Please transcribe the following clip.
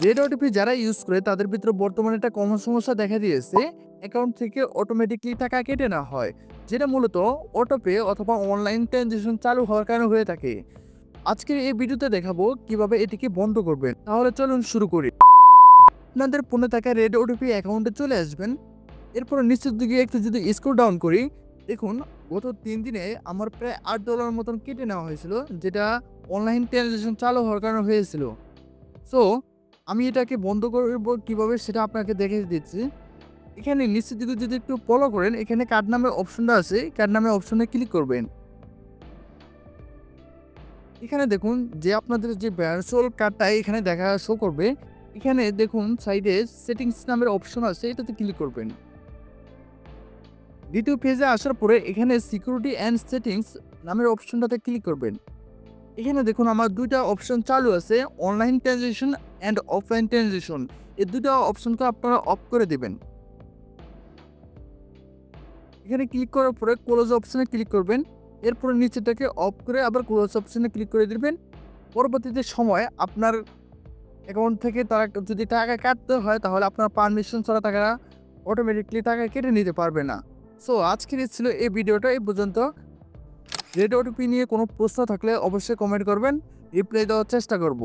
Red OTP যারা use করে তাদের ভিতরে বর্তমানে একটা কমন সমস্যা দেখা দিয়েছে। অ্যাকাউন্ট থেকে অটোমেটিকলি টাকা কেটে নেওয়া হয়, যেটা মূলত অটোপে অথবা অনলাইন ট্রানজেকশন চালু হওয়ার কারণে হয়ে থাকে। আজকের এই ভিডিওতে দেখাবো কিভাবে এটিকে বন্ধ করবেন। তাহলে চলুন শুরু করি। আপনাদের ফোনে থাকা রেড ওটিপি অ্যাকাউন্টে চলে আসবেন। এরপর নিচের দিকে একটু যদি স্ক্রল ডাউন করি, দেখুন গত ৩ দিনে আমার প্রায় $৮ মতন কেটে নেওয়া হয়েছিল, যেটা অনলাইন ট্রানজেকশন চালু হওয়ার কারণে হয়েছিল। সো আমি এটাকে বন্ধ করব কিভাবে সেটা আপনাকে দেখিয়ে দিচ্ছি। এখানে নিচের দিকে যদি একটু ফলো করেন, এখানে কার্ড নামের অপশনটা আছে, কার্ড নামের অপশনে ক্লিক করবেন। এখানে দেখুন যে আপনাদের যে ভার্চুয়াল কার্ডটা এখানে শো করবে। এখানে দেখুন সাইডে সেটিংস নামের অপশন আছে, এটাতে ক্লিক করবেন। দ্বিতীয় পেজে আসার পরে এখানে সিকিউরিটি অ্যান্ড সেটিংস নামের অপশনটাতে ক্লিক করবেন। এখানে দেখুন আমার ২ টা অপশন চালু আছে, online transaction and offline transaction. এই ২ টা অপশনকে আপনারা অফ করে দিবেন। এখানে ক্লিক করার পরে ক্লোজ অপশনে ক্লিক করবেন। এরপরে নিচেটাকে অফ করে আবার ক্লোজ অপশনে ক্লিক করে দিবেন। পরবর্তীতে সময় আপনার অ্যাকাউন্ট থেকে তারা যদি টাকা কাটতে হয়, তাহলে আপনার পারমিশন ছাড়া তারা অটোমেটিকলি টাকা কেটে নিতে পারবে না। সো আজকের ছিল এই ভিডিওটা এই পর্যন্ত। রেড ওটিপি নিয়ে কোনো প্রশ্ন থাকলে অবশ্যই কমেন্ট করবেন, রিপ্লাই দেওয়ার চেষ্টা করব।